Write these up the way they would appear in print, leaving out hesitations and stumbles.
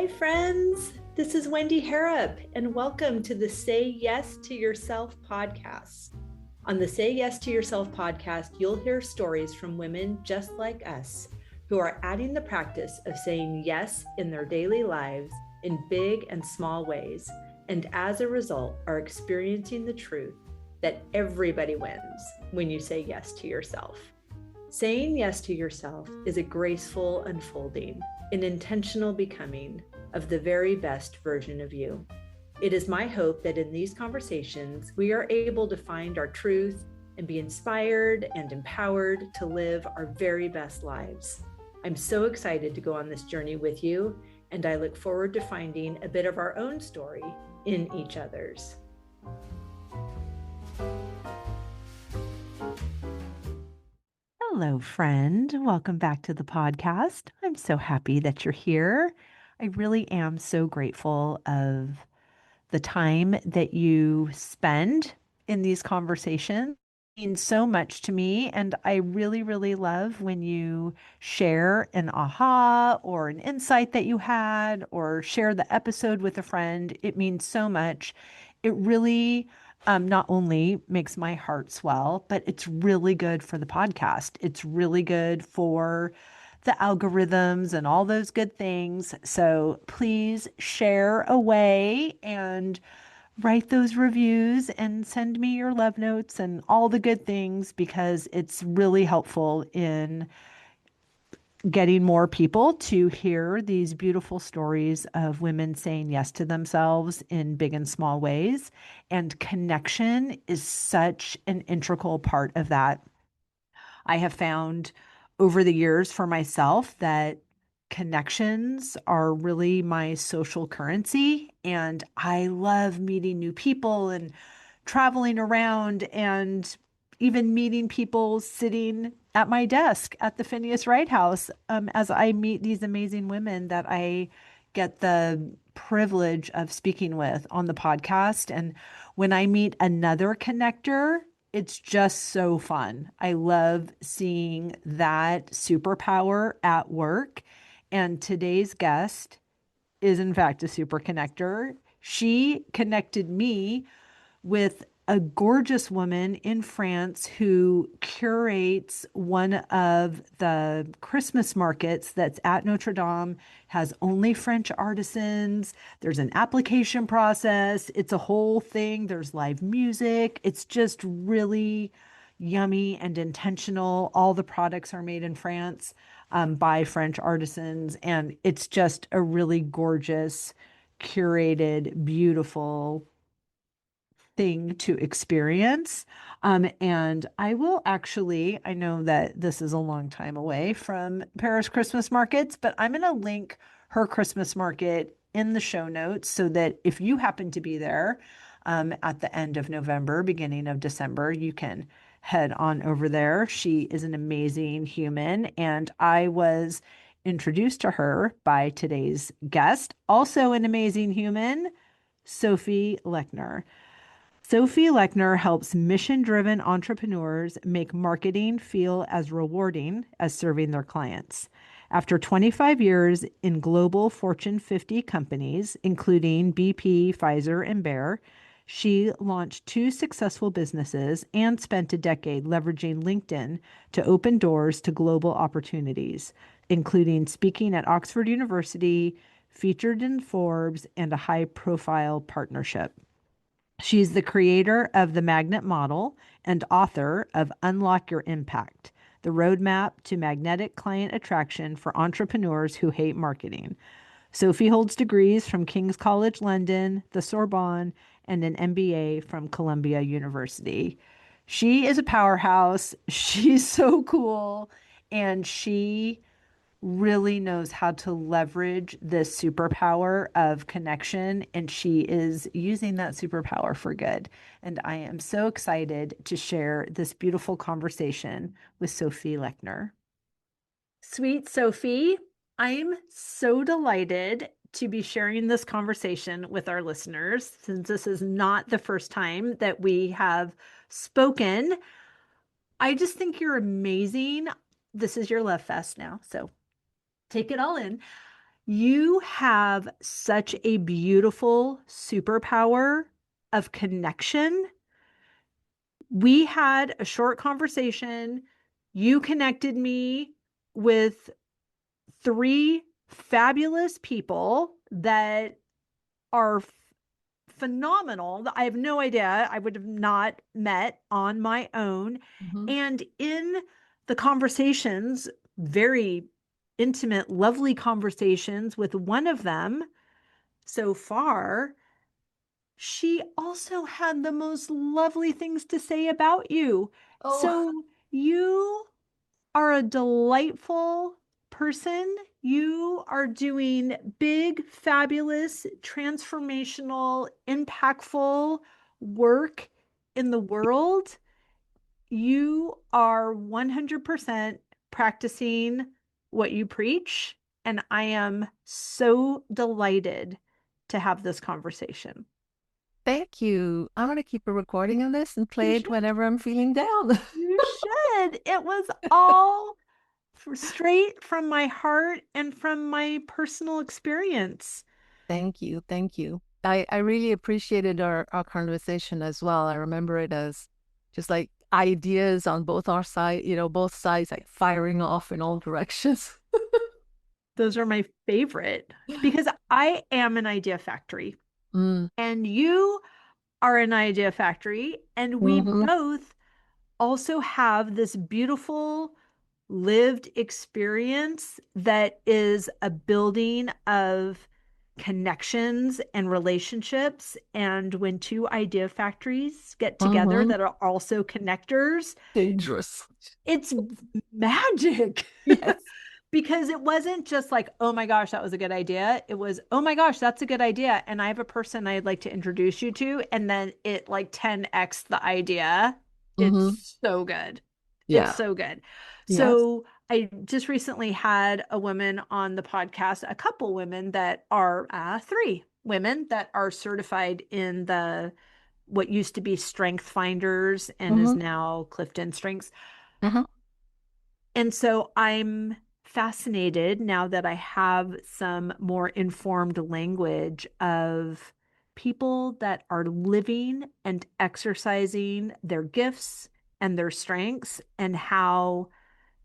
Hi, friends. This is Wendy Harrop, and welcome to the Say Yes to Yourself podcast. On the Say Yes to Yourself podcast, you'll hear stories from women just like us who are adding the practice of saying yes in their daily lives in big and small ways, and as a result, are experiencing the truth that everybody wins when you say yes to yourself. Saying yes to yourself is a graceful unfolding, an intentional becoming of the very best version of you. It is my hope that in these conversations, we are able to find our truth and be inspired and empowered to live our very best lives. I'm so excited to go on this journey with you, and I look forward to finding a bit of our own story in each other's. Hello, friend. Welcome back to the podcast. I'm so happy that you're here. I really am so grateful of the time that you spend in these conversations. It means so much to me, and I really, really love when you share an aha or an insight that you had, or share the episode with a friend. It means so much. It really not only makes my heart swell, but it's really good for the podcast. It's really good for the algorithms and all those good things. So please share away and write those reviews and send me your love notes and all the good things, because it's really helpful in getting more people to hear these beautiful stories of women saying yes to themselves in big and small ways. And connection is such an integral part of that. I have found over the years for myself that connections are really my social currency. And I love meeting new people and traveling around and even meeting people sitting at my desk at the Phineas Wright House, as I meet these amazing women that I get the privilege of speaking with on the podcast. And when I meet another connector, it's just so fun. I love seeing that superpower at work. And today's guest is, in fact, a super connector. She connected me with a gorgeous woman in France who curates one of the Christmas markets that's at Notre Dame, has only French artisans. There's an application process. It's a whole thing. There's live music. It's just really yummy and intentional. All the products are made in France by French artisans, and it's just a really gorgeous, curated, beautiful thing to experience. And I will actually, I know that this is a long time away from Paris Christmas markets, but I'm going to link her Christmas market in the show notes so that if you happen to be there at the end of November, beginning of December, you can head on over there. She is an amazing human, and I was introduced to her by today's guest, also an amazing human, Sophie Lechner. Sophie Lechner helps mission driven entrepreneurs make marketing feel as rewarding as serving their clients. After 25 years in global Fortune 50 companies, including BP, Pfizer, and Bayer, she launched two successful businesses and spent a decade leveraging LinkedIn to open doors to global opportunities, including speaking at Oxford University, featured in Forbes, and a high profile partnership. She's the creator of the Magnet Model and author of Unlock Your Impact, the roadmap to magnetic client attraction for entrepreneurs who hate marketing. Sophie holds degrees from King's College London, the Sorbonne, and an MBA from Columbia University. She is a powerhouse. She's so cool. And she really knows how to leverage this superpower of connection, and she is using that superpower for good. And I am so excited to share this beautiful conversation with Sophie Lechner. Sweet Sophie, I'm so delighted to be sharing this conversation with our listeners, since this is not the first time that we have spoken. I just think you're amazing. This is your love fest now, so take it all in. You have such a beautiful superpower of connection. We had a short conversation. You connected me with three fabulous people that are phenomenal. I have no idea. I would have not met on my own. Mhm. And in the conversations, very intimate, lovely conversations with one of them so far, she also had the most lovely things to say about you. Oh, So you are a delightful person. You are doing big, fabulous, transformational, impactful work in the world. You are 100% practicing what you preach. And I am so delighted to have this conversation. thank you. I'm gonna keep a recording of this and You play it should. whenever I'm feeling down. You should. It was all straight from my heart and from my personal experience. Thank you. Thank you. I really appreciated our conversation as well. I remember it as just like ideas on both our side, both sides like firing off in all directions. Those are my favorite because I am an idea factory Mm, and you are an idea factory. And we hmm both also have this beautiful lived experience that is a building of connections and relationships. And when two idea factories get together hmm that are also connectors, Dangerous. it's magic. Yes. Because it wasn't just like, oh my gosh, that was a good idea. It was, oh my gosh, that's a good idea. And I have a person I'd like to introduce you to. And then it like 10x the idea. hmm It's so good. It's Yeah. so good. Yes. So I just recently had a woman on the podcast, a couple women that are three women that are certified in the what used to be Strength Finders and is hmm now Clifton Strengths. hmm And so I'm fascinated now that I have some more informed language of people that are living and exercising their gifts and their strengths, and how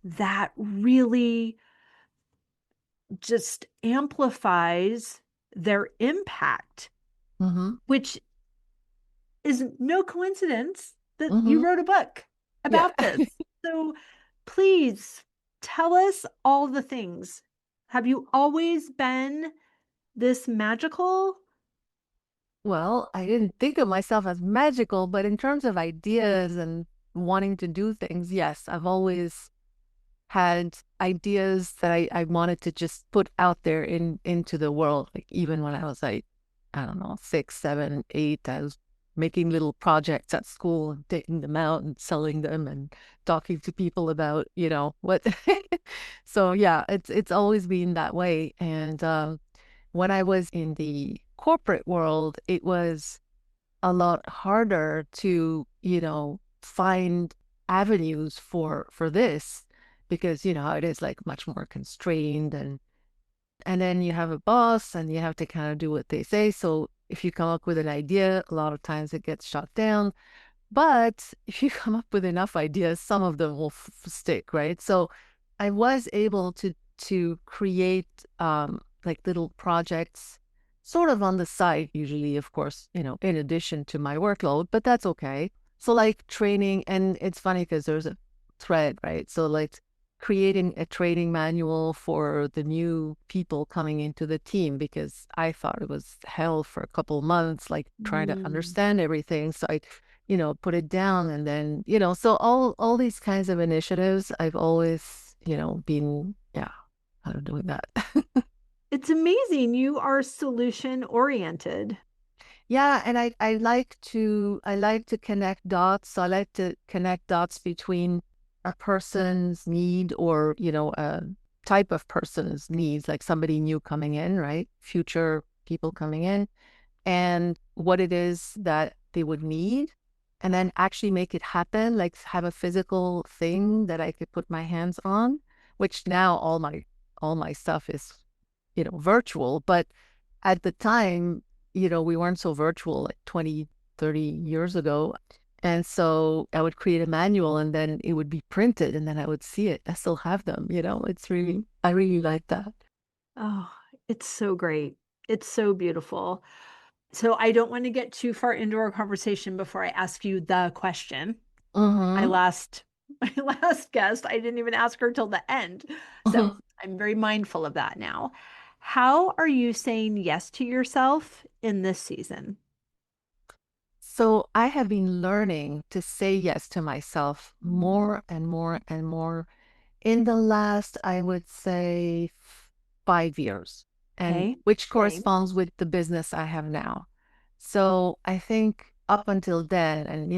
that really just amplifies their impact, hmm which is no coincidence that you hmm wrote a book Yeah. about this. So please tell us all the things. Have you always been this magical? Well, I didn't think of myself as magical, but in terms of ideas and wanting to do things, yes, I've always had ideas that I wanted to just put out there into the world. Like even when I was like, I don't know, 6, 7, 8, I was making little projects at school and taking them out and selling them and talking to people about, what. So yeah, it's always been that way. And when I was in the corporate world, it was a lot harder to, find avenues for this because you know how it is like much more constrained and then you have a boss and you have to kind of do what they say. So if you come up with an idea, a lot of times it gets shot down. But if you come up with enough ideas, some of them will stick, right? So I was able to create like little projects sort of on the side, usually, of course, in addition to my workload, but that's okay. So like training, and it's funny because there's a thread, right? So like creating a training manual for the new people coming into the team because I thought it was hell for a couple months, like trying to Mm. understand everything. So I put it down and then, so all these kinds of initiatives, I've always, been, yeah, kind of doing that. It's amazing. You are solution oriented. Yeah, and I like to connect dots. So I like to connect dots between a person's need or, a type of person's needs, like somebody new coming in, right? Future people coming in, and what it is that they would need, and then actually make it happen, like have a physical thing that I could put my hands on, which now all my stuff is virtual. But at the time, we weren't so virtual like 20, 30 years ago. And so I would create a manual and then it would be printed and then I would see it. I still have them, I really like that. Oh, it's so great. It's so beautiful. So I don't want to get too far into our conversation before I ask you the question. My Mm-hmm. last my last guest, I didn't even ask her till the end. So I'm very mindful of that now. How are you saying yes to yourself in this season? So I have been learning to say yes to myself more and more and more in the last, I would say, 5 years, and Okay. which Same. corresponds with the business I have now. So I think up until then, and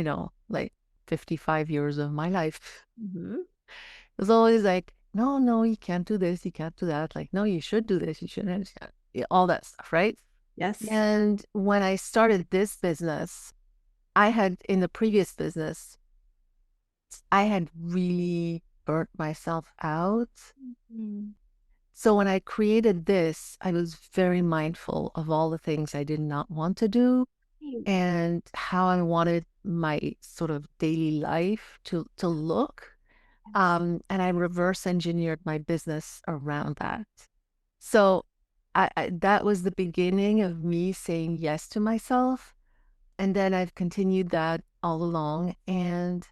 like 55 years of my life, Mm-hmm. it was always like, no, no, you can't do this, you can't do that. Like, no, you should do this, you shouldn't, yeah, all that stuff, right? Yes. And when I started this business, I had in the previous business, I had really burnt myself out. Mm-hmm. So when I created this, I was very mindful of all the things I did not want to do and how I wanted my sort of daily life to look. And I reverse engineered my business around that. So that was the beginning of me saying yes to myself. And then I've continued that all along. And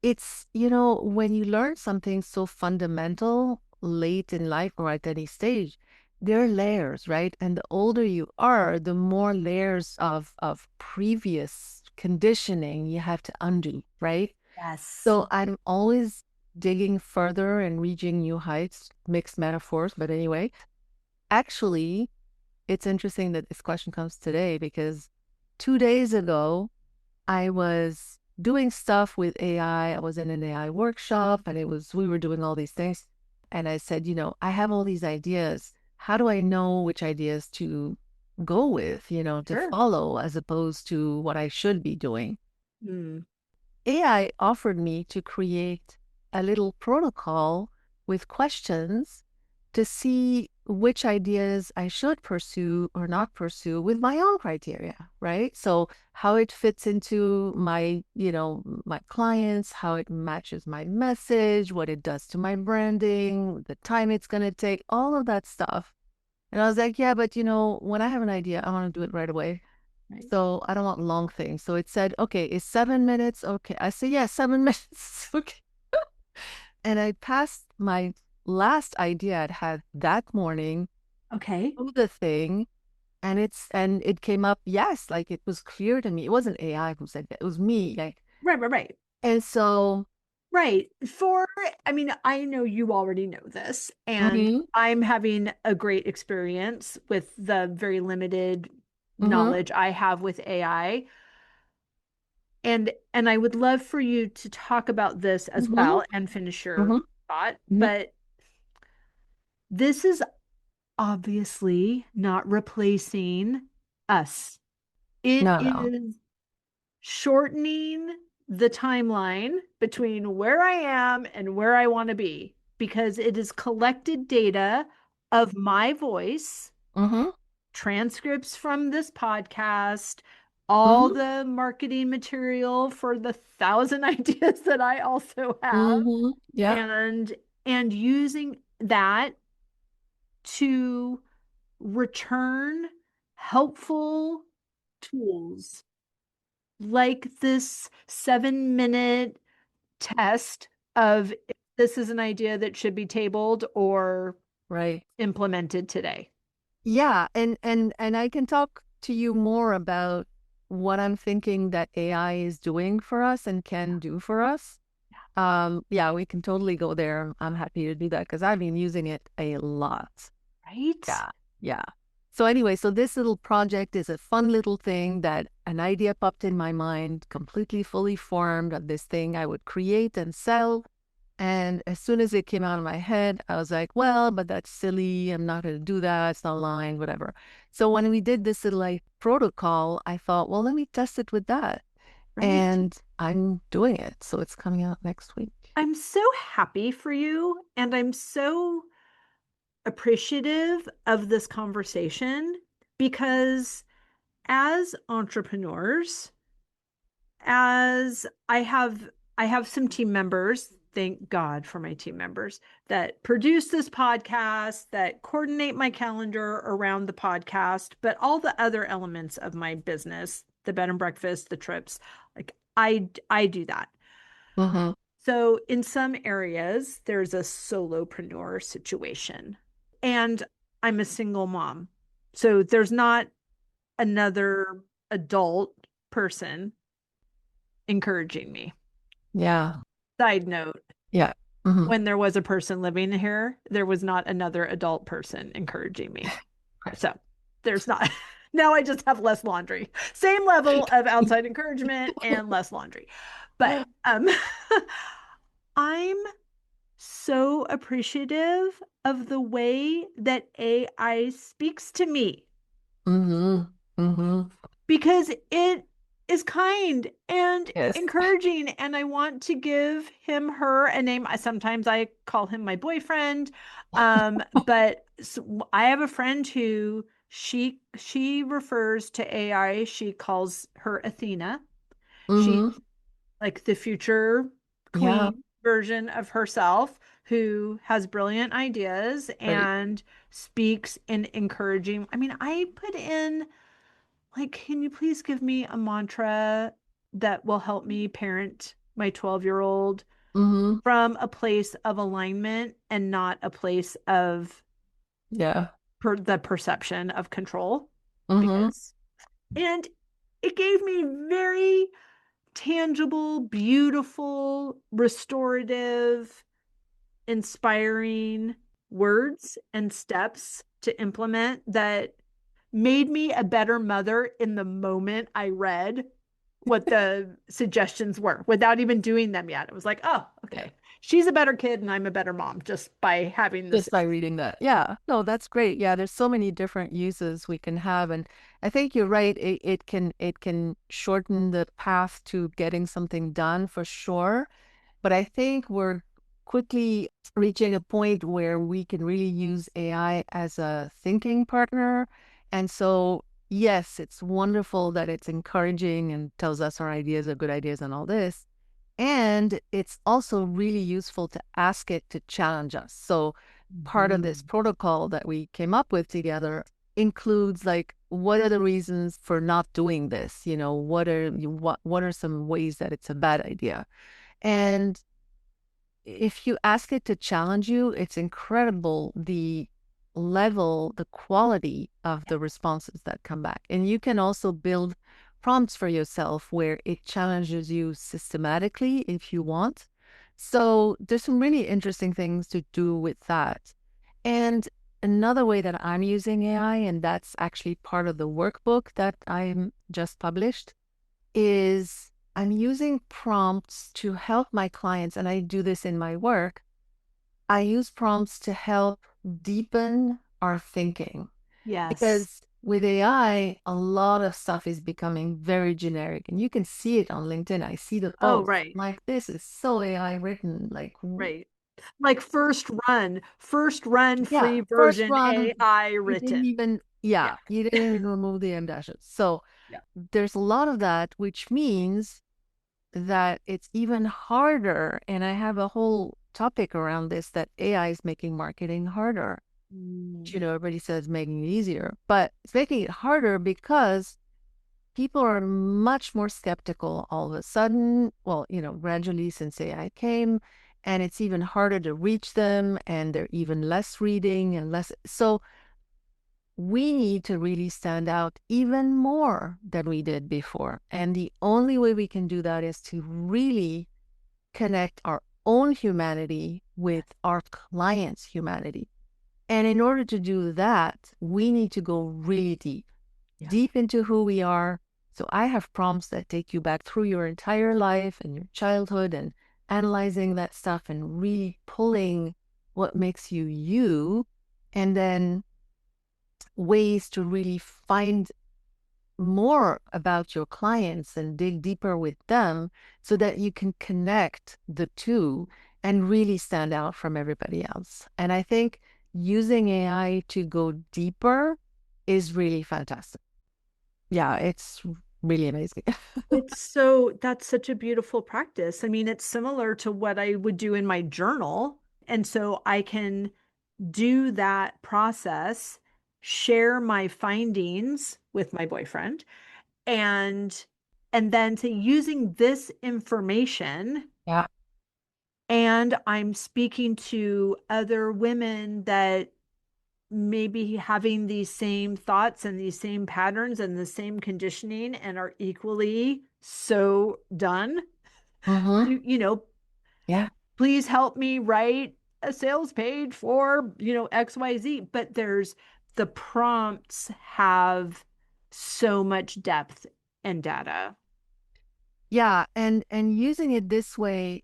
it's, when you learn something so fundamental late in life or at any stage, there are layers, right? And the older you are, the more layers of previous conditioning you have to undo, right? Yes. So I'm always digging further and reaching new heights, mixed metaphors, but anyway, actually, it's interesting that this question comes today because 2 days ago, I was doing stuff with AI. I was in an AI workshop and we were doing all these things. And I said, I have all these ideas. How do I know which ideas to go with, to Sure. follow as opposed to what I should be doing? Mm. AI offered me to create a little protocol with questions to see which ideas I should pursue or not pursue with my own criteria, right? So how it fits into my clients, how it matches my message, what it does to my branding, the time it's going to take, all of that stuff. And I was like, yeah, but when I have an idea, I want to do it right away. Right. So I don't want long things. So it said, okay, is 7 minutes okay? I said, yeah, 7 minutes. Okay. And I passed my last idea I'd had that morning Okay. to the thing, and it came up, yes, like it was clear to me. It wasn't AI who said that, it was me. Like, Right, right, right. and so Right. I mean, I know you already know this, and mm-hmm, I'm having a great experience with the very limited mm-hmm, knowledge I have with AI. And I would love for you to talk about this as mm-hmm, well and finish your mm-hmm, thought. mm-hmm. But this is obviously not replacing us. It No, no. is shortening the timeline between where I am and where I want to be because it is collected data of my voice, Mm-hmm, transcripts from this podcast, all mm-hmm, the marketing material for the thousand ideas that I also have, mm-hmm. Yeah, and using that to return helpful tools like this 7-minute test of if this is an idea that should be tabled or right. implemented today. Yeah, and I can talk to you more about what I'm thinking that AI is doing for us and can do for us. Yeah, we can totally go there. I'm happy to do that because I've been using it a lot. Right? Yeah, yeah. So anyway, so this little project is a fun little thing that an idea popped in my mind, completely fully formed of this thing I would create and sell. And as soon as it came out of my head, I was like, well, but that's silly. I'm not going to do that. It's not aligned, whatever. So when we did this little like protocol, I thought, well, let me test it with that. Right. And I'm doing it. So it's coming out next week. I'm so happy for you. And I'm so appreciative of this conversation because as entrepreneurs, as I have some team members, thank God for my team members that produce this podcast, that coordinate my calendar around the podcast, but all the other elements of my business, the bed and breakfast, the trips, like I do that. Mm-hmm. So in some areas, there's a solopreneur situation. And I'm a single mom. So there's not another adult person encouraging me. Yeah. Side note, Yeah. Mm-hmm. when there was a person living here, there was not another adult person encouraging me. So there's not. Now I just have less laundry. Same level of outside encouragement and less laundry. But I'm so appreciative of the way that AI speaks to me Mm-hmm. Mm-hmm. because it is kind and Yes. encouraging, and I want to give him, her a name. Sometimes I call him my boyfriend, but I have a friend who she refers to AI. She calls her Athena. She's Mm-hmm. like the future Yeah. queen version of herself who has brilliant ideas Right. and speaks in encouraging. I mean, I put in like, can you please give me a mantra that will help me parent my 12-year-old Mm-hmm. from a place of alignment and not a place of Yeah. the perception of control? Mm-hmm. Because, and it gave me very tangible, beautiful, restorative, inspiring words and steps to implement that made me a better mother in the moment I read what the suggestions were without even doing them yet. It was like, oh, Yeah. okay. She's a better kid and I'm a better mom just by having this. Just by reading that. Yeah. No, that's great. Yeah, there's so many different uses we can have. And I think you're right. It can shorten the path to getting something done for sure. But I think we're quickly reaching a point where we can really use AI as a thinking partner. And so, yes, it's wonderful that it's encouraging and tells us our ideas are good ideas and all this. And it's also really useful to ask it to challenge us. So, part of this protocol that we came up with together includes like, what are the reasons for not doing this? You know, what are some ways that it's a bad idea? And if you ask it to challenge you, it's incredible the level, the quality of the responses that come back. And you can also build prompts for yourself where it challenges you systematically if you want. So there's some really interesting things to do with that. And another way that I'm using AI, and that's actually part of the workbook that I'm just published, is I'm using prompts to help my clients, and I do this in my work. I use prompts to help deepen our thinking Yes. because with AI, a lot of stuff is becoming very generic, and you can see it on LinkedIn. I see the posts. right. Like, this is so AI written. Like, Right. Like first run free yeah, first version run, AI you didn't written. even, Yeah. you didn't even remove the M dashes. So Yeah. there's a lot of that, which means that it's even harder. And I have a whole topic around this, that AI is making marketing harder. You know, everybody says making it easier, but it's making it harder because people are much more skeptical all of a sudden. Well, you know, gradually since AI came, and it's even harder to reach them, and they're even less reading and less. So we need to really stand out even more than we did before. And the only way we can do that is to really connect our own humanity with our clients' humanity. And in order to do that, we need to go really deep, deep into who we are. So I have prompts that take you back through your entire life and your childhood and analyzing that stuff and really pulling what makes you you, and then ways to really find more about your clients and dig deeper with them so that you can connect the two and really stand out from everybody else. And I think using AI to go deeper is really fantastic. Yeah, it's really amazing. That's such a beautiful practice. I mean, it's similar to what I would do in my journal. And so I can do that process, share my findings with my boyfriend, and then to using this information, Yeah. and I'm speaking to other women that maybe having these same thoughts and these same patterns and the same conditioning and are equally so done. Mm-hmm. You know, Yeah. please help me write a sales page for, XYZ. But the prompts have so much depth and data. Yeah, and using it this way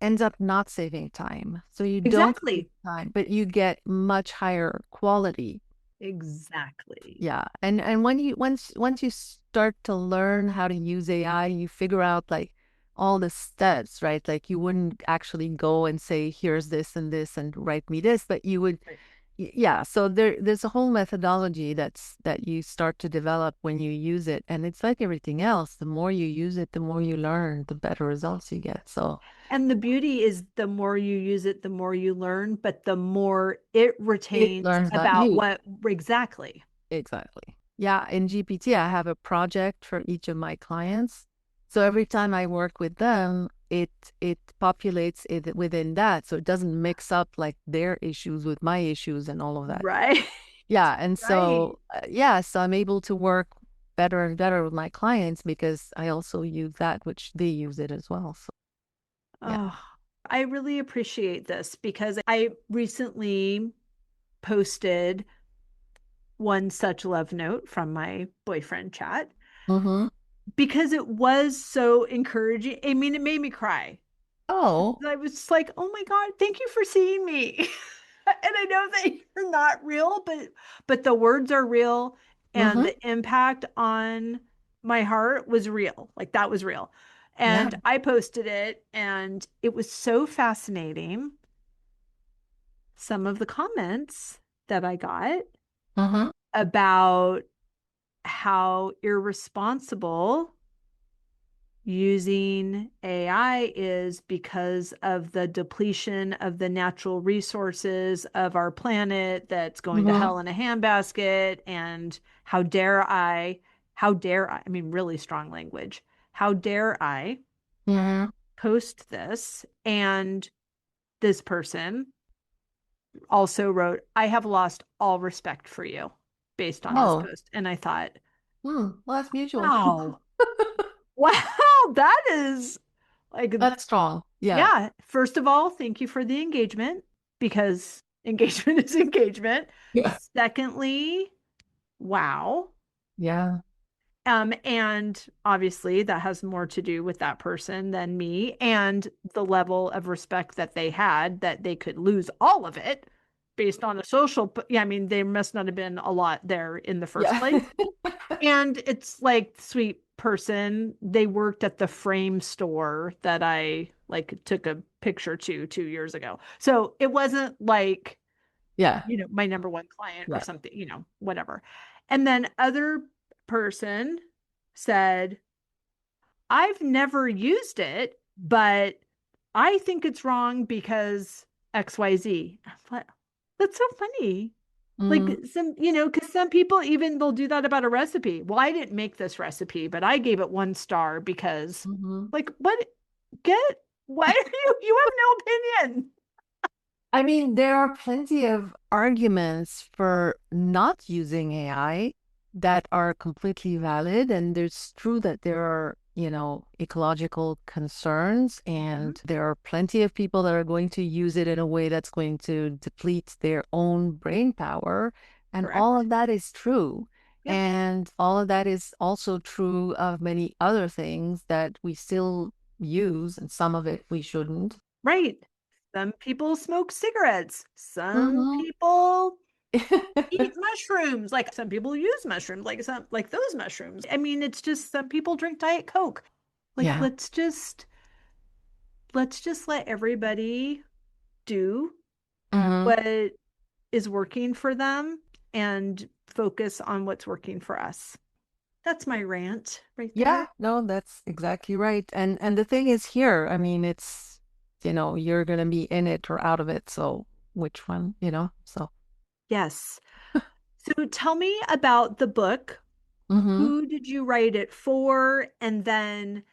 ends up not saving time. So you don't save Exactly. time, but you get much higher quality. Exactly. Yeah. And when you once you start to learn how to use AI, you figure out like all the steps, right? Like you wouldn't actually go and say, here's this and write me this, but you would Right. yeah, so there's a whole methodology that you start to develop when you use it. And it's like everything else. The more you use it, the more you learn, the better results you get. So And the beauty is the more you use it, the more you learn, but the more it it retains learns about about you. what exactly. Exactly. Yeah, in GPT, I have a project for each of my clients. So every time I work with them, it populates it within that. So it doesn't mix up like their issues with my issues and all of that. Right. Yeah, and Right. so yeah, so I'm able to work better and better with my clients because I also use that, which they use it as well. So yeah. Oh, I really appreciate this because I recently posted one such love note from my boyfriend chat Mm-hmm. because it was so encouraging. I mean, it made me cry. Oh. I was just like, oh my God, thank you for seeing me. And I know that you're not real, but the words are real and Mm-hmm. the impact on my heart was real. Like that was real. Yeah. And I posted it and it was so fascinating. Some of the comments that I got Mm-hmm. about how irresponsible using AI is because of the depletion of the natural resources of our planet that's going to Mm-hmm. hell in a handbasket. And I mean, really strong language. How dare I Mm-hmm. post this? And this person also wrote, I have lost all respect for you based on this Oh. post. And I thought, Well, that's mutual. wow, wow, that is like, That's strong. Yeah. yeah, first of all, thank you for the engagement because engagement is engagement. Yeah. Secondly, wow. Yeah. And obviously that has more to do with that person than me and the level of respect that they had that they could lose all of it based on a social. Yeah, I mean, there must not have been a lot there in the first Yeah. place. And it's like, sweet person, they worked at the frame store that I like took a picture to 2 years ago. So it wasn't like, Yeah. my number one client or Yeah. something, whatever. And then other person said, I've never used it, but I think it's wrong because XYZ. That's so funny. Like Mm, because some people even they'll do that about a recipe. Well, I didn't make this recipe, but I gave it 1 star because, mhm. like, get, why are you have no opinion? I mean, there are plenty of arguments for not using AI that are completely valid. And it's true that there are, ecological concerns, Mhm. and there are plenty of people that are going to use it in a way that's going to deplete their own brain power. And all Correct. of that is true. Yep. And all of that is also true of many other things that we still use, and some of it we shouldn't. Right. Some people smoke cigarettes. Some Mhm. people eat mushrooms. Like some people use mushrooms, like some like those mushrooms. I mean, it's just some people drink Diet Coke. Like Yeah. let's just let everybody do Hmm. what is working for them and focus on what's working for us. That's my rant right there. Yeah, no, that's exactly right. And the thing is here, I mean, it's, you're gonna be in it or out of it. So which one, so. Yes. So tell me about the book. Mm-hmm. Who did you write it for? And then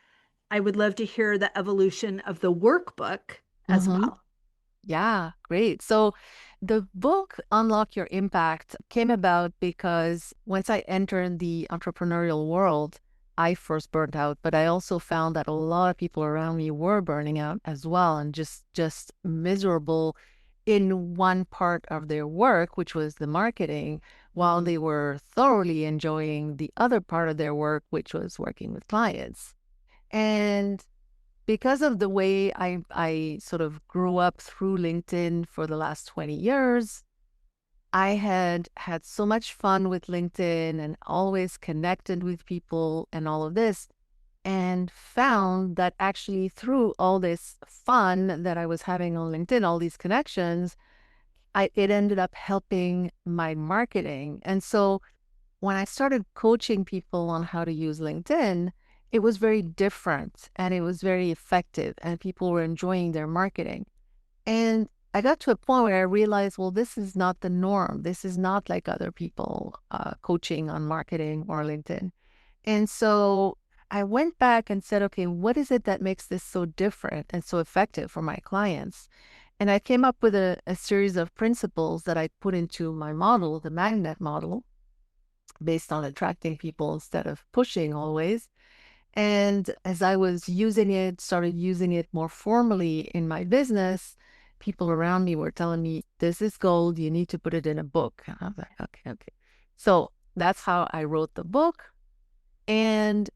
I would love to hear the evolution of the workbook as Mm-hmm. well. Yeah, great. So the book Unlock Your Impact came about because once I entered the entrepreneurial world, I first burned out, but I also found that a lot of people around me were burning out as well and just miserable in one part of their work, which was the marketing, while they were thoroughly enjoying the other part of their work, which was working with clients. And because of the way I sort of grew up through LinkedIn for the last 20 years, I had had so much fun with LinkedIn and always connected with people and all of this, and found that actually through all this fun that I was having on LinkedIn, all these connections, it ended up helping my marketing. And so when I started coaching people on how to use LinkedIn, it was very different and it was very effective and people were enjoying their marketing. And I got to a point where I realized, well, this is not the norm. This is not like other people coaching on marketing or LinkedIn. And so I went back and said, okay, what is it that makes this so different and so effective for my clients? And I came up with a series of principles that I put into my model, the magnet model, based on attracting people instead of pushing always. And as I was using it, started using it more formally in my business, people around me were telling me, this is gold, you need to put it in a book. And I was like, okay. So that's how I wrote the book. And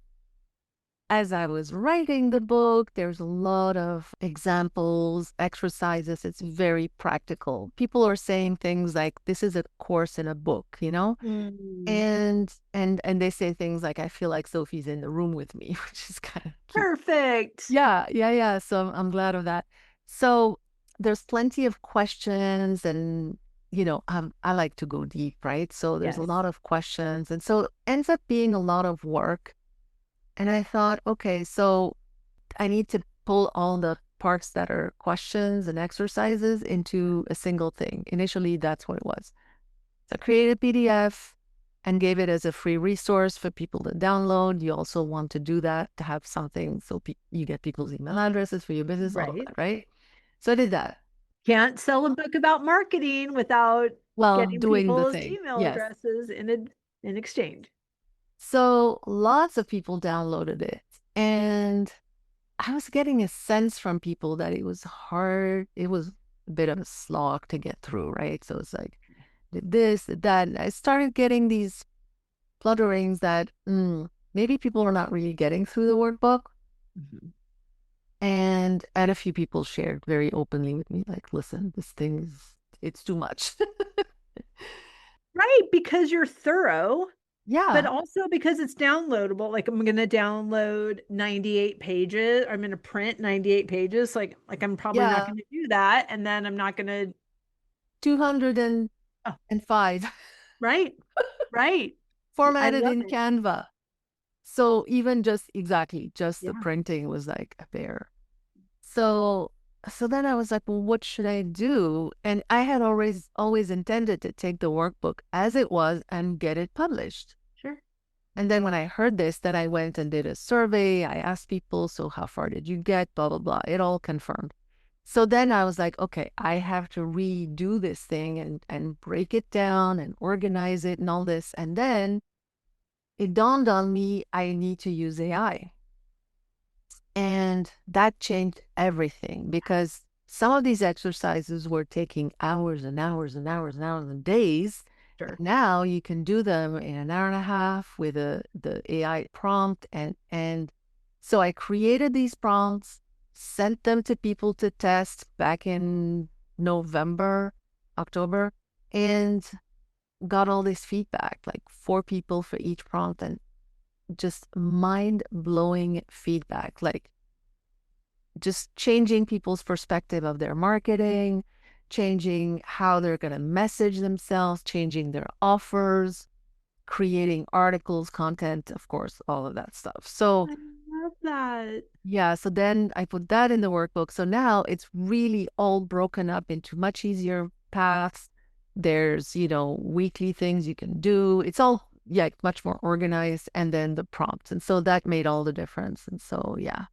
as I was writing the book, there's a lot of examples, exercises. It's very practical. People are saying things like, this is a course in a book, and they say things like, I feel like Sophie's in the room with me, which is kind of cute. Perfect. Yeah. So I'm glad of that. So there's plenty of questions and, I like to go deep, right? So there's a lot of questions. And so it ends up being a lot of work. And I thought, okay, so I need to pull all the parts that are questions and exercises into a single thing. Initially, that's what it was. So I created a PDF and gave it as a free resource for people to download. You also want to do that to have something so you get people's email addresses for your business, all of that, right? So I did that. Can't sell a book about marketing without getting doing the people's thing. email Yes. addresses in exchange. So lots of people downloaded it. And I was getting a sense from people that it was hard. It was a bit of a slog to get through, right? So it's like, did this, did that. And I started getting these flutterings that maybe people are not really getting through the workbook. Mm-hmm. And a few people shared very openly with me, like, listen, this thing it's too much. Right, because you're thorough. Yeah. But also because it's downloadable. Like I'm going to download 98 pages. I'm going to print 98 pages. Like I'm probably not going to do that. And then I'm not going to 205. Right. Formatted in Canva. So even just the printing was like a bear. So then I was like, well, what should I do? And I had always intended to take the workbook as it was and get it published. Sure. And then when I heard this, then I went and did a survey. I asked people, so how far did you get? Blah, blah, blah. It all confirmed. So then I was like, okay, I have to redo this thing and break it down and organize it and all this. And then it dawned on me, I need to use AI. And that changed everything because some of these exercises were taking hours and hours and hours and hours and days. Sure. Now you can do them in an hour and a half with the AI prompt. And so I created these prompts, sent them to people to test back in November, October, and got all this feedback, like 4 people for each prompt, and just mind-blowing feedback, like just changing people's perspective of their marketing, changing how they're going to message themselves, changing their offers, creating articles, content, of course, all of that stuff. So I love that. yeah, so then I put that in the workbook. So now it's really all broken up into much easier paths. There's, weekly things you can do. It's all, yeah, much more organized. And then the prompts. And so that made all the difference. And so, yeah.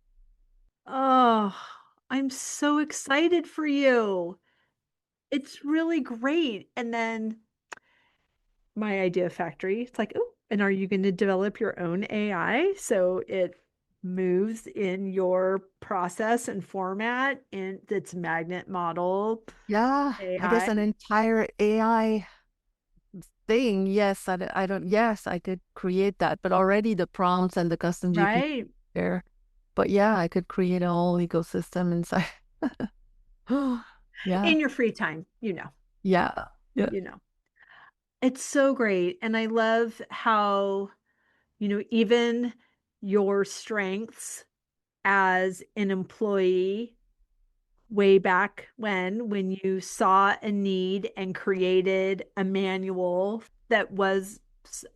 Oh, I'm so excited for you. It's really great. And then my idea factory, it's like, oh, and are you going to develop your own AI so it moves in your process and format in its magnet model Yeah, I guess AI, an entire AI thing. Yes, I don't, yes, I did create that, but already the prompts and the custom GPT right? there. But yeah, I could create a whole ecosystem inside. Yeah, In your free time, you know, yeah, yeah. you know. It's so great. And I love how, even your strengths as an employee way back when you saw a need and created a manual that was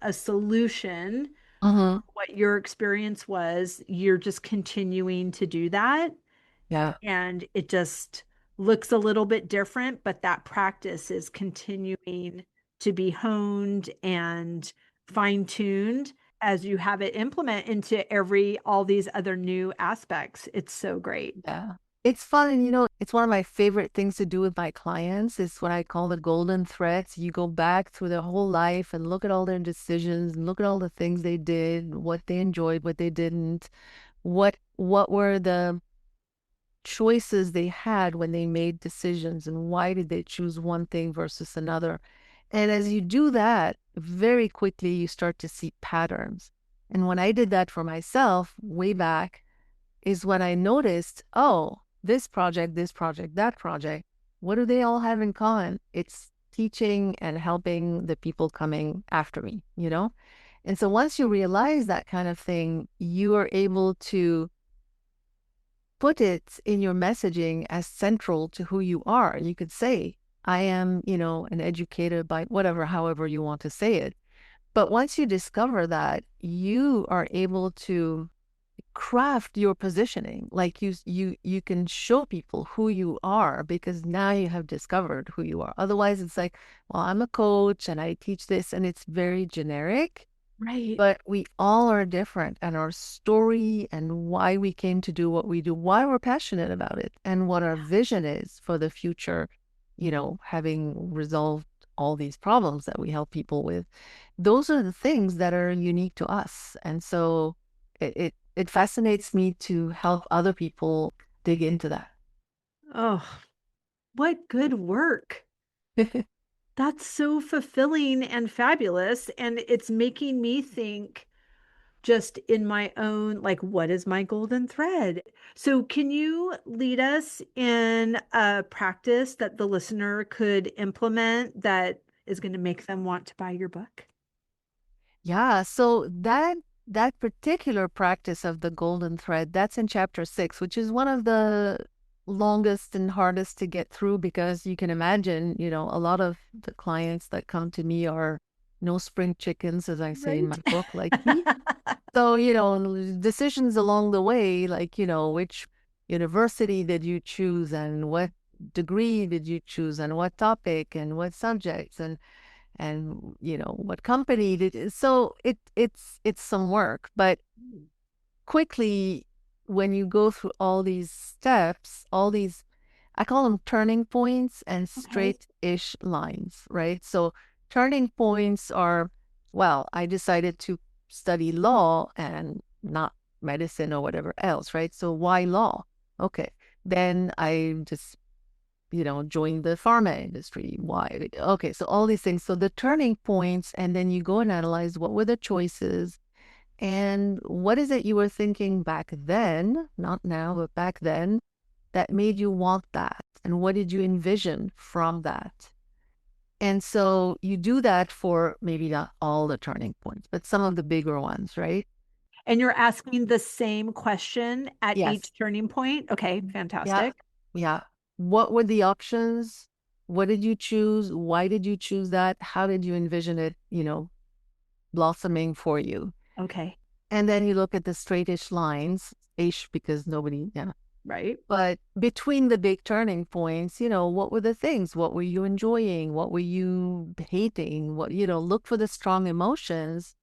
a solution, Uh-huh. what your experience was, you're just continuing to do that. Yeah, And it just looks a little bit different, but that practice is continuing to be honed and fine-tuned as you have it implement into all these other new aspects. It's so great. yeah. It's fun, and it's one of my favorite things to do with my clients. It's what I call the golden threads. You go back through their whole life and look at all their decisions and look at all the things they did, what they enjoyed, what they didn't, what were the choices they had when they made decisions, and why did they choose one thing versus another. And as you do that, very quickly you start to see patterns. And when I did that for myself way back, is when I noticed, oh, this project, that project, what do they all have in common? It's teaching and helping the people coming after me. And so once you realize that kind of thing, you are able to put it in your messaging as central to who you are. You could say, I am, an educator by whatever, however you want to say it. But once you discover that, you are able to craft your positioning. Like you can show people who you are because now you have discovered who you are. Otherwise, it's like, well, I'm a coach and I teach this, and it's very generic. Right. But we all are different, and our story and why we came to do what we do, why we're passionate about it, and what our vision is for the future, having resolved all these problems that we help people with. Those are the things that are unique to us. And so it fascinates me to help other people dig into that. Oh, what good work. That's so fulfilling and fabulous. And it's making me think just in my own, like, what is my golden thread? So, can you lead us in a practice that the listener could implement that is going to make them want to buy your book? Yeah, so that particular practice of the golden thread, that's in chapter 6, which is one of the longest and hardest to get through because you can imagine, a lot of the clients that come to me are no spring chickens, as I say in Right. my book, like me. So, decisions along the way, like, which university did you choose and what degree did you choose and what topic and what subjects and what company did. So it's some work, but quickly when you go through all these steps, all these, I call them turning points and Okay. straight-ish lines, right? So turning points are, well, I decided to study law and not medicine or whatever else, right? So why law? Okay. Then I just join the pharma industry. Why? Okay, so all these things. So the turning points, and then you go and analyze what were the choices and what is it you were thinking back then, not now, but back then, that made you want that? And what did you envision from that? And so you do that for maybe not all the turning points, but some of the bigger ones, right? And you're asking the same question at Yes. each turning point? Okay, Yeah. fantastic. Yeah. What were the options? What did you choose? Why did you choose that? How did you envision it, blossoming for you? Okay. And then you look at the straightish lines, ish, because nobody, yeah. Right. But between the big turning points, what were the things? What were you enjoying? What were you hating? Look for the strong emotions.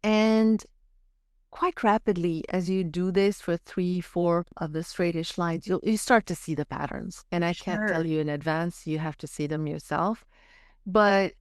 And quite rapidly, as you do this for 3, 4 of the straightish lines, you start to see the patterns. And I can't tell you in advance, you have to see them yourself. But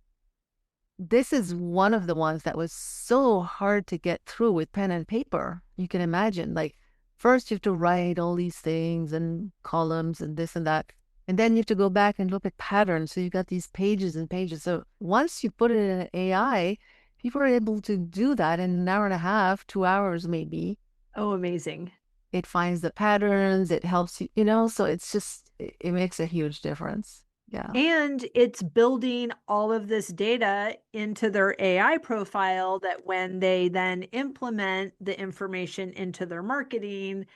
this is one of the ones that was so hard to get through with pen and paper. You can imagine, like, first you have to write all these things and columns and this and that. And then you have to go back and look at patterns. So you've got these pages and pages. So once you put it in an AI, people are able to do that in an hour and a half, 2 hours maybe. Oh, amazing. It finds the patterns, it helps you, so it's just, it makes a huge difference. Yeah. And it's building all of this data into their AI profile that when they then implement the information into their marketing,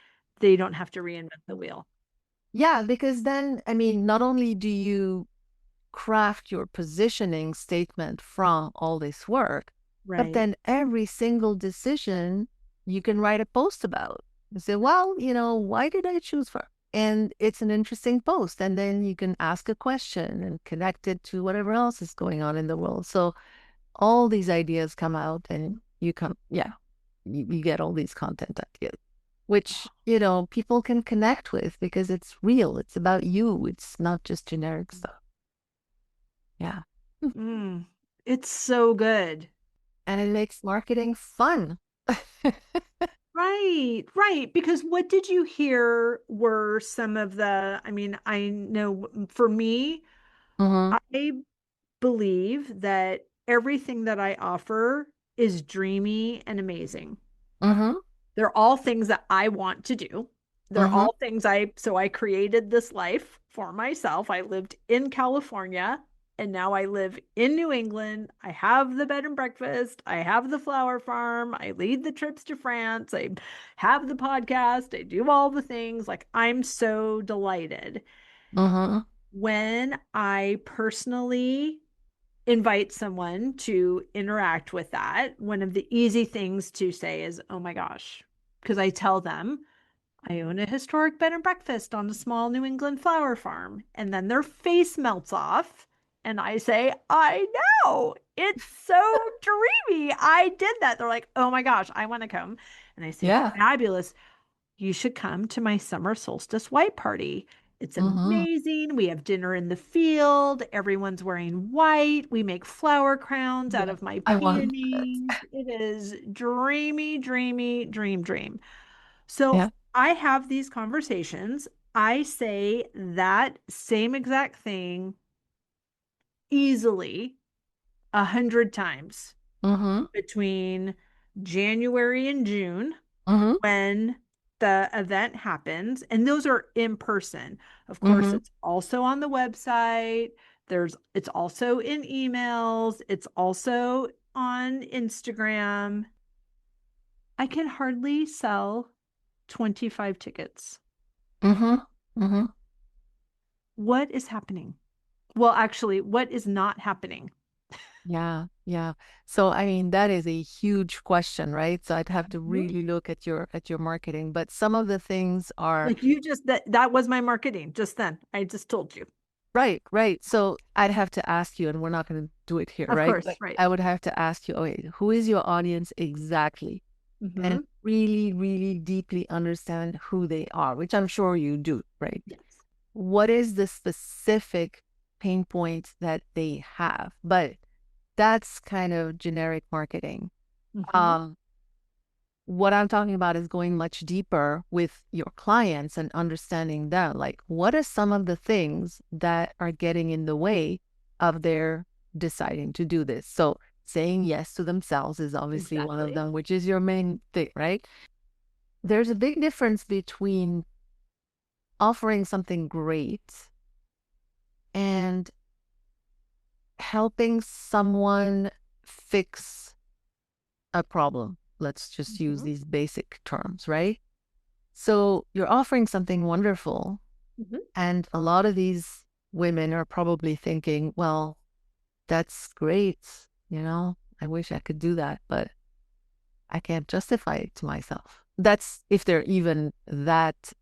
they don't have to reinvent the wheel. Yeah, because then, I mean, not only do you craft your positioning statement from all this work, but then every single decision you can write a post about. You say, well, why did I choose for? And it's an interesting post. And then you can ask a question and connect it to whatever else is going on in the world. So all these ideas come out and you get all these content ideas, which, people can connect with because it's real. It's about you. It's not just generic stuff. Yeah. It's so good. And it makes marketing fun. Right. Because what did you hear were some of the, I know for me, I believe that everything that I offer is dreamy and amazing. They're all things that I want to do. They're all things so I created this life for myself. I lived in California and now I live in New England. I have the bed and breakfast. I have the flower farm. I lead the trips to France. I have the podcast. I do all the things. Like, I'm so delighted. When I personally invite someone to interact with that, one of the easy things to say is, oh my gosh, because I tell them I own a historic bed and breakfast on a small New England flower farm. And then their face melts off. And I say, I know, it's so dreamy. I did that. They're like, oh my gosh, I want to come. And I say, Yeah. fabulous. You should come to my summer solstice white party. It's amazing. We have dinner in the field. Everyone's wearing white. We make flower crowns out of my I want peonies. that. It is dreamy, dreamy, dream. So Yeah. I have these conversations. I say that same exact thing easily 100 times between January and June when the event happens. And those are in person. Of course, it's also on the website. It's also in emails. It's also on Instagram. I can hardly sell 25 tickets. What is happening? Well, actually, what is not happening? Yeah. So, I mean, that is a huge question, right? So I'd have to really look at your marketing, but some of the things are like you just that was my marketing just then. I just told you. right. So I'd have to ask you, and we're not going to do it here, Of right? course, right. I would have to ask you, okay, who is your audience exactly? And really, really deeply understand who they are, which I'm sure you do, right? Yes. What is the specific pain points that they have? But that's kind of generic marketing. What I'm talking about is going much deeper with your clients and understanding them. Like, what are some of the things that are getting in the way of their deciding to do this? So saying yes to themselves is obviously one of them, which is your main thing, right? There's a big difference between offering something great and helping someone fix a problem. Let's just use these basic terms, right? So you're offering something wonderful, and a lot of these women are probably thinking, well, that's great. I wish I could do that, but I can't justify it to myself. That's if they're even that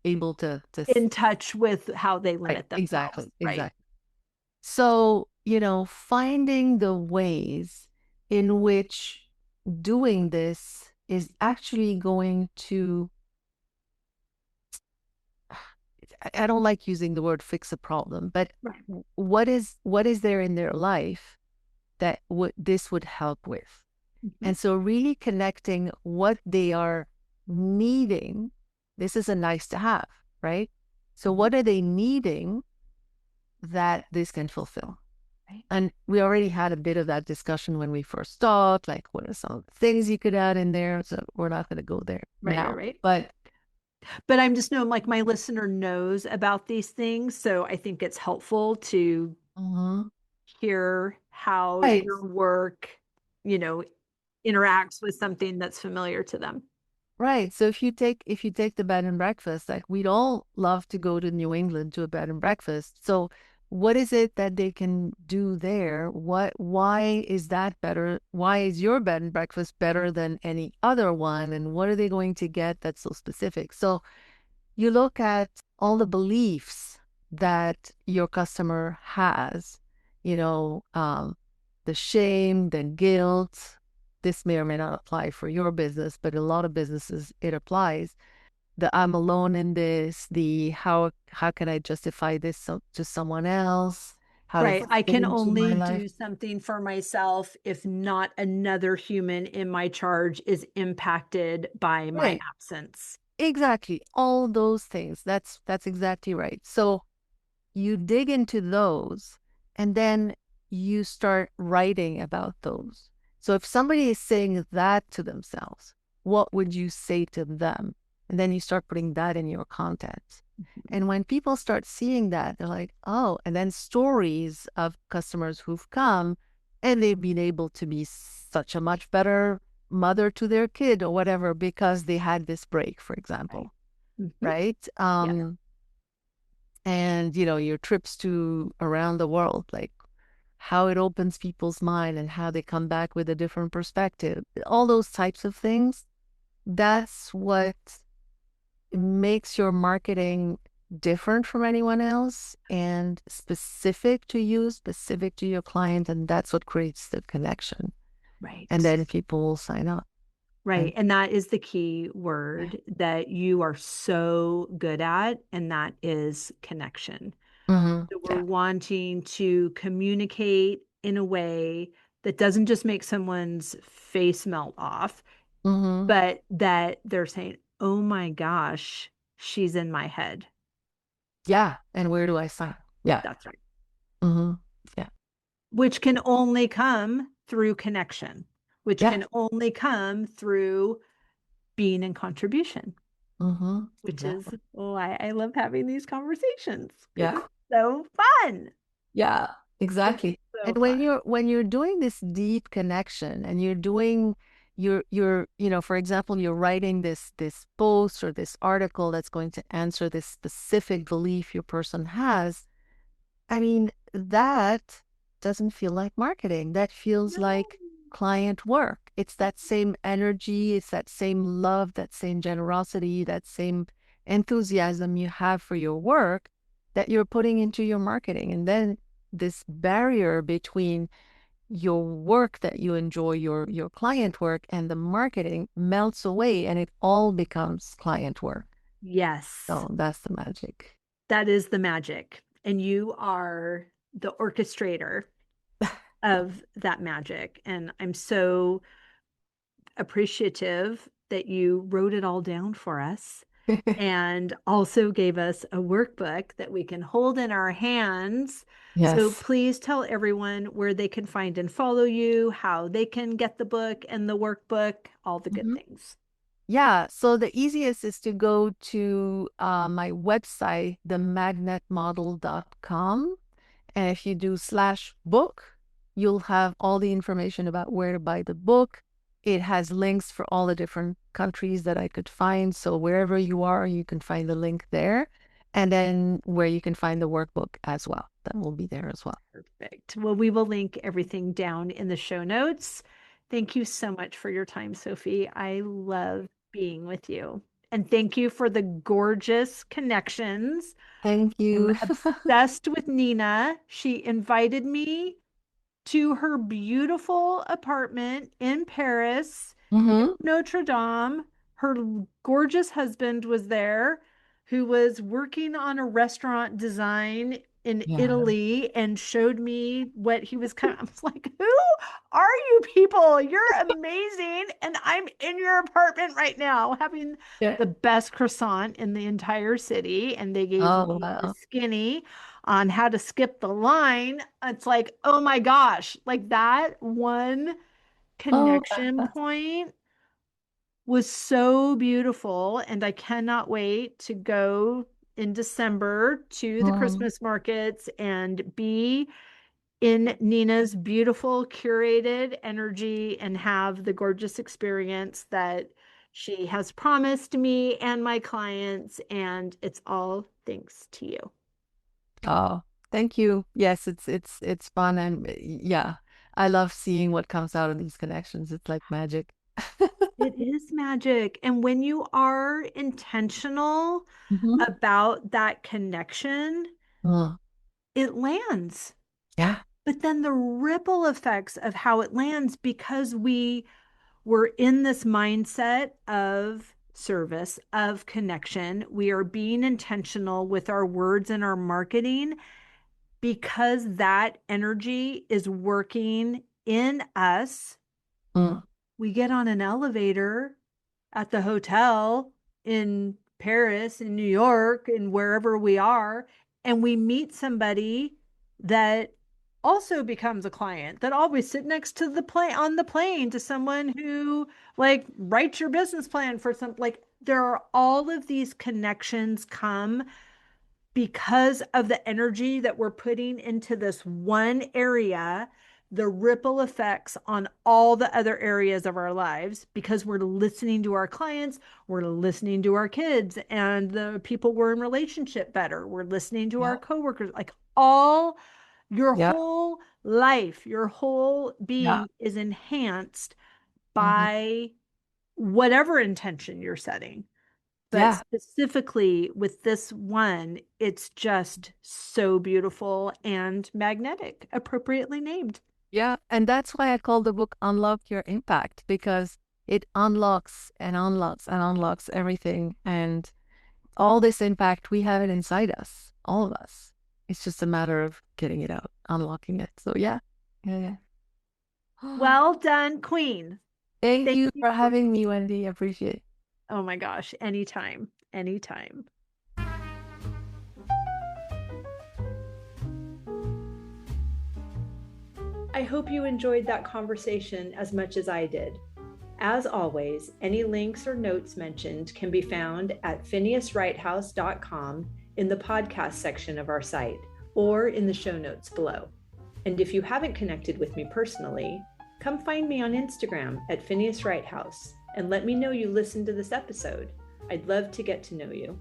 able to In touch with how they right, limit themselves. exactly. So, finding the ways in which doing this is actually going to, I don't like using the word fix a problem, but Right. what is there in their life that this would help with? Mhm. And so really connecting what they are needing. This is a nice to have, right? So what are they needing that this can fulfill? Right. And we already had a bit of that discussion when we first started, like what are some of the things you could add in there? So we're not going to go there now. Right. But I'm just knowing like my listener knows about these things. So I think it's helpful to hear how right, your work, you know, interacts with something that's familiar to them. right. So if you take the bed and breakfast, like we'd all love to go to New England to a bed and breakfast. So what is it that they can do there? Why is that better? Why is your bed and breakfast better than any other one? And what are they going to get that's so specific? So you look at all the beliefs that your customer has, the shame, the guilt. This may or may not apply for your business, but a lot of businesses it applies. The I'm alone in this, the how can I justify this to someone else? How does Right. it I fit can into my only life? do something for myself if not another human in my charge is impacted by my Right. absence. Exactly. All those things. That's exactly right. So you dig into those and then you start writing about those. So if somebody is saying that to themselves, what would you say to them? And then you start putting that in your content. And when people start seeing that, they're like, oh, and then stories of customers who've come and they've been able to be such a much better mother to their kid or whatever because they had this break, for example. Mhm. Right? Yeah. And your trips to around the world, like how it opens people's mind and how they come back with a different perspective, all those types of things. That's what makes your marketing different from anyone else and specific to you, specific to your client, and that's what creates the connection. Right. And then people will sign up. Right. And that is the key word that you are so good at, and that is connection. So we're Yeah. wanting to communicate in a way that doesn't just make someone's face melt off, but that they're saying, oh my gosh, she's in my head. Yeah. And where do I sign? Yeah. That's right. Yeah. Which can only come through connection, which Yeah. can only come through being in contribution, which is Exactly. why I love having these conversations because Yeah. it's so fun. Yeah, It's exactly. so And fun. when you're doing this deep connection and you're doing for example, you're writing this post or this article that's going to answer this specific belief your person has, I mean, that doesn't feel like marketing. That feels No. like client work. It's that same energy, it's that same love, that same generosity, that same enthusiasm you have for your work that you're putting into your marketing. And then this barrier between your work that you enjoy, your client work, and the marketing melts away and it all becomes client work. Yes, So that's the magic. that is the magic. And you are the orchestrator of that magic. And I'm so appreciative that you wrote it all down for us and also gave us a workbook that we can hold in our hands. So Yes. please tell everyone where they can find and follow you, how they can get the book and the workbook, all the good things. Yeah, so the easiest is to go to my website, themagnetmodel.com. And if you do /book, you'll have all the information about where to buy the book. It has links for all the different countries that I could find. So wherever you are, you can find the link there. and then where you can find the workbook as well. That will be there as well. Perfect. Well, we will link everything down in the show notes. Thank you so much for your time, Sophie. I love being with you. And thank you for the gorgeous connections. Thank I'm you. obsessed with Nina. She invited me to her beautiful apartment in Paris, Mm-hmm. Notre Dame. Her gorgeous husband was there, who was working on a restaurant design in Yeah. Italy, and showed me what he was kind of. I'm like, who are you people? You're amazing. And I'm in your apartment right now having Yeah. the best croissant in the entire city. And they gave Oh, me the wow. skinny on how to skip the line. It's like, oh my gosh, like that one Oh, connection point was so beautiful. And I cannot wait to go in December to the mm, Christmas markets and be in Nina's beautiful curated energy and have the gorgeous experience that she has promised me and my clients. And it's all thanks to you. oh, thank you. Yes, it's fun, and yeah, I love seeing what comes out of these connections. It's like magic. It is magic. And when you are intentional Hmm. about that connection, it lands. Yeah. But then the ripple effects of how it lands, because we were in this mindset of service, of connection, we are being intentional with our words and our marketing, because that energy is working in us. Mm. We get on an elevator at the hotel in Paris, in New York, and wherever we are, and we meet somebody that also becomes a client, that always sit next to the plane on the plane to someone who like writes your business plan for some, like there are all of these connections come because of the energy that we're putting into this one area, the ripple effects on all the other areas of our lives, because we're listening to our clients, we're listening to our kids and the people we're in relationship better, we're listening to our Yeah. coworkers, like all your Yeah. whole life, your whole Yeah. being is enhanced Hmm. by whatever intention you're setting. But Yeah. specifically with this one, it's just so beautiful and magnetic, appropriately named. Yeah. And that's why I call the book Unlock Your Impact, because it unlocks and unlocks and unlocks everything. And all this impact, we have it inside us, all of us. It's just a matter of getting it out, unlocking it. So yeah. Yeah. Yeah. Well done, Queen. Thank Thank you you for for, having me, Wendy. I appreciate it. oh my gosh, anytime, anytime. I hope you enjoyed that conversation as much as I did. As always, any links or notes mentioned can be found at phineaswrighthouse.com in the podcast section of our site or in the show notes below. And if you haven't connected with me personally, come find me on Instagram at Phineas Wright House and let me know you listened to this episode. I'd love to get to know you.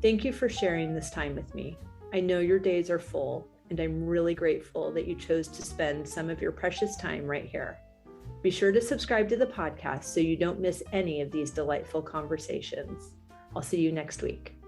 Thank you for sharing this time with me. I know your days are full, and I'm really grateful that you chose to spend some of your precious time right here. Be sure to subscribe to the podcast so you don't miss any of these delightful conversations. I'll see you next week.